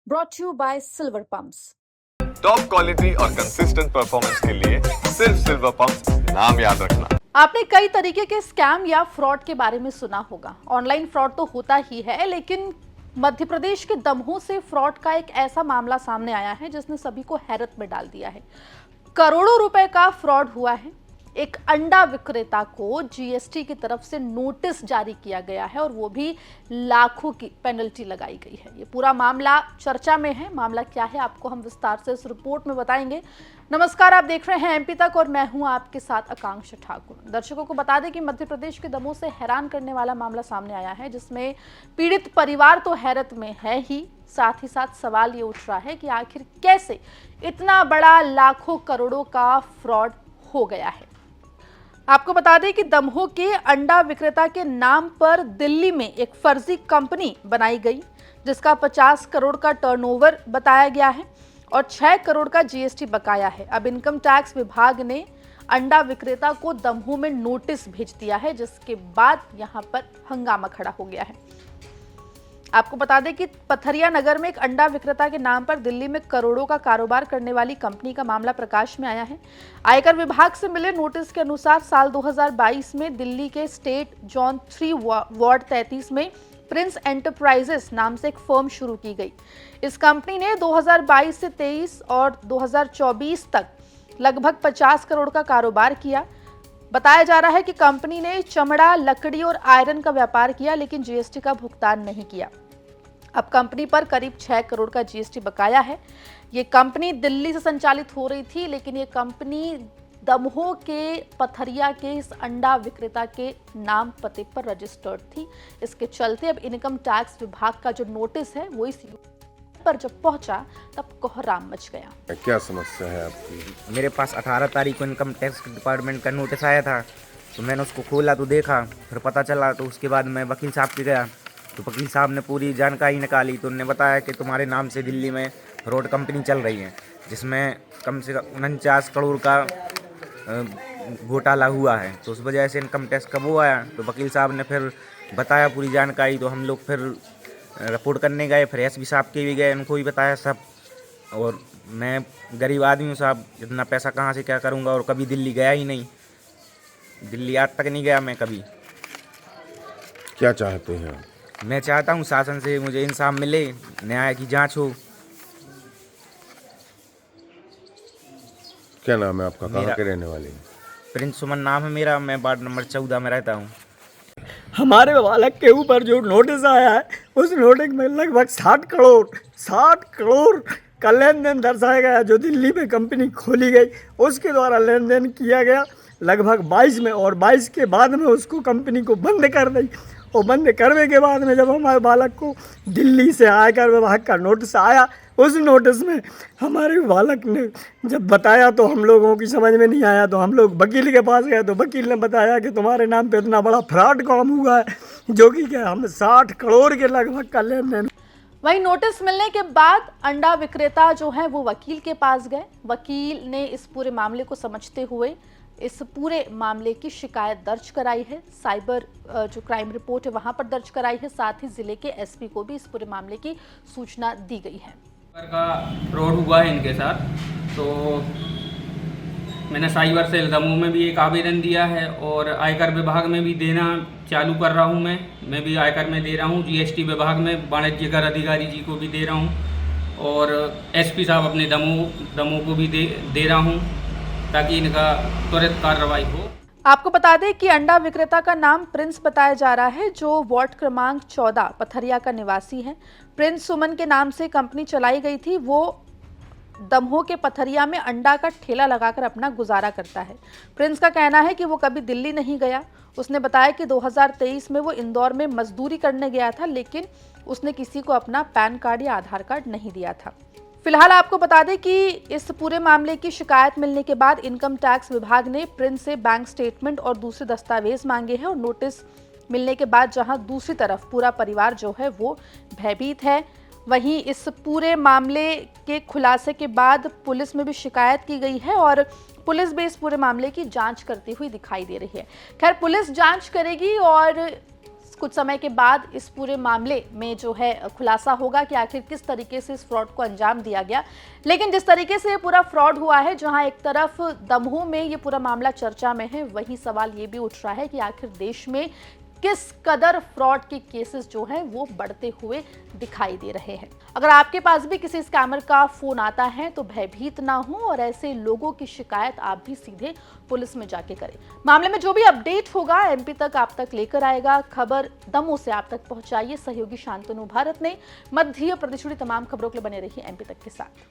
brought to you by Silver Pumps. Top quality और consistent performance के लिए सिर्फ सिल्वर पंप्स नाम याद रखना। आपने कई तरीके के स्कैम या फ्रॉड के बारे में सुना होगा। ऑनलाइन फ्रॉड तो होता ही है, लेकिन मध्य प्रदेश के दमोह से फ्रॉड का एक ऐसा मामला सामने आया है जिसने सभी को हैरत में डाल दिया है। करोड़ों रुपए का फ्रॉड हुआ है। एक अंडा विक्रेता को जीएसटी की तरफ से नोटिस जारी किया गया है और वो भी लाखों की पेनल्टी लगाई गई है। ये पूरा मामला चर्चा में है। मामला क्या है आपको हम विस्तार से इस रिपोर्ट में बताएंगे। नमस्कार, आप देख रहे हैं एमपी तक और मैं हूं आपके साथ आकांक्षा ठाकुर। दर्शकों को बता दें कि मध्य प्रदेश के दमोह से हैरान करने वाला मामला सामने आया है, जिसमें पीड़ित परिवार तो हैरत में है ही, साथ ही साथ सवाल ये उठ रहा है कि आखिर कैसे इतना बड़ा लाखों करोड़ों का फ्रॉड हो गया है। आपको बता दें कि दमोह के अंडा विक्रेता के नाम पर दिल्ली में एक फर्जी कंपनी बनाई गई, जिसका 50 करोड़ का टर्नओवर बताया गया है और 6 करोड़ का जीएसटी बकाया है। अब इनकम टैक्स विभाग ने अंडा विक्रेता को दमोह में नोटिस भेज दिया है, जिसके बाद यहां पर हंगामा खड़ा हो गया है। आपको बता दें कि पथरिया नगर में एक अंडा विक्रेता के नाम पर दिल्ली में करोड़ों का कारोबार करने वाली कंपनी का मामला प्रकाश में आया है। आयकर विभाग से मिले नोटिस के अनुसार साल 2022 में दिल्ली के स्टेट जोन 3 वार्ड 33 में प्रिंस एंटरप्राइजेस नाम से एक फर्म शुरू की गई। इस कंपनी ने 2022 से 23 और 2024 तक लगभग 50 करोड़ का कारोबार किया। बताया जा रहा है कि कंपनी ने चमड़ा, लकड़ी और आयरन का व्यापार किया, लेकिन जीएसटी का भुगतान नहीं किया। अब कंपनी पर करीब 6 करोड़ का जीएसटी बकाया है। ये कंपनी दिल्ली से संचालित हो रही थी, लेकिन ये कंपनी दमोह के पथरिया के इस अंडा विक्रेता के नाम पते पर रजिस्टर्ड थी। इसके चलते अब इनकम टैक्स विभाग का जो नोटिस है वो इस पर जब पहुंचा तब कोहराम मच गया। क्या समस्या है आपकी? मेरे पास 18 तारीख को इनकम टैक्स डिपार्टमेंट का नोटिस आया था, तो मैंने उसको खोला तो देखा, फिर पता चला, तो उसके बाद मैं वकील साहब के गया, तो वकील साहब ने पूरी जानकारी निकाली। तो उन्होंने बताया कि तुम्हारे नाम से दिल्ली में रोड कंपनी चल रही है, जिसमें कम से कम 49 करोड़ का घोटाला हुआ है। तो उस वजह से इनकम टैक्स का वो आया। तो वकील साहब ने फिर बताया पूरी जानकारी, तो हम लोग फिर रिपोर्ट करने गए, फिर एसपी साहब के भी गए, उनको भी बताया सब। और मैं गरीब आदमी हूँ साहब, इतना पैसा कहाँ से क्या करूँगा, और कभी दिल्ली गया ही नहीं, दिल्ली आज तक नहीं गया मैं कभी। क्या चाहते हैं आप? मैं चाहता हूँ शासन से मुझे इंसाफ मिले, न्याय की जांच हो। क्या नाम है आपका? कहाँ मेरा के रहने वाले हैं? प्रिंस सुमन नाम है मेरा, मैं वार्ड नंबर 14 में रहता हूँ। हमारे बालक के ऊपर जो नोटिस आया है, उस नोटिस में लगभग 60 करोड़ का लेन देन दर्शाया गया, जो दिल्ली में कंपनी खोली गई उसके द्वारा लेन देन किया गया लगभग 22 में, और 22 के बाद में उसको कंपनी को बंद कर दी। और बंद करने के बाद में जब हमारे बालक को दिल्ली से आयकर विभाग का नोटिस आया, उस नोटिस में हमारे बालक ने जब बताया तो हम लोगों की समझ में नहीं आया, तो हम लोग वकील के पास गए, तो वकील ने बताया कि तुम्हारे नाम पे इतना बड़ा फ्रॉड काम हुआ है, जो कि क्या हम 60 करोड़ के लगभग का लेन देन। वहीं नोटिस मिलने के बाद अंडा विक्रेता जो है वो वकील के पास गए। वकील ने इस पूरे मामले को समझते हुए इस पूरे मामले की शिकायत दर्ज कराई है। साइबर जो क्राइम रिपोर्ट है वहां पर दर्ज कराई है। साथ ही जिले के एसपी को भी इस पूरे मामले की सूचना दी गई है। का फ्रॉड हुआ है इनके साथ, तो मैंने साइबर सेल दमोह में भी एक आवेदन दिया है और आयकर विभाग में भी देना चालू कर रहा हूँ। मैं भी आयकर में दे रहा हूँ, जीएसटी विभाग में वाणिज्य कर अधिकारी जी को भी दे रहा हूँ, और एसपी साहब अपने दमोह को भी दे रहा हूँ, ताकि इनका त्वरित कार्रवाई हो। आपको बता दें कि अंडा विक्रेता का नाम प्रिंस बताया जा रहा है, जो वार्ड क्रमांक 14 पथरिया का निवासी है। प्रिंस सुमन के नाम से कंपनी चलाई गई थी। वो दमोह के पथरिया में अंडा का ठेला लगाकर अपना गुजारा करता है। प्रिंस का कहना है कि वो कभी दिल्ली नहीं गया। उसने बताया कि 2023 में वो इंदौर में मजदूरी करने गया था, लेकिन उसने किसी को अपना पैन कार्ड या आधार कार्ड नहीं दिया था। फिलहाल आपको बता दें कि इस पूरे मामले की शिकायत मिलने के बाद इनकम टैक्स विभाग ने प्रिंस से बैंक स्टेटमेंट और दूसरे दस्तावेज मांगे हैं। और नोटिस मिलने के बाद जहां दूसरी तरफ पूरा परिवार जो है वो भयभीत है, वहीं इस पूरे मामले के खुलासे के बाद पुलिस में भी शिकायत की गई है और पुलिस भी इस पूरे मामले की जांच करती हुई दिखाई दे रही है। खैर, पुलिस जांच करेगी और कुछ समय के बाद इस पूरे मामले में जो है खुलासा होगा कि आखिर किस तरीके से इस फ्रॉड को अंजाम दिया गया। लेकिन जिस तरीके से ये पूरा फ्रॉड हुआ है, जहां एक तरफ दमोह में ये पूरा मामला चर्चा में है, वहीं सवाल ये भी उठ रहा है कि आखिर देश में किस कदर फ्रॉड के केसेस जो हैं वो बढ़ते हुए दिखाई दे रहे हैं। अगर आपके पास भी किसी स्कैमर का फोन आता है तो भयभीत ना हो और ऐसे लोगों की शिकायत आप भी सीधे पुलिस में जाके करें। मामले में जो भी अपडेट होगा एमपी तक आप तक लेकर आएगा। खबर दमोह से आप तक पहुंचाइए। सहयोगी शांतनु भारत ने मध्य प्रदेश जुड़ी तमाम खबरों के लिए बने रहिए एमपी तक के साथ।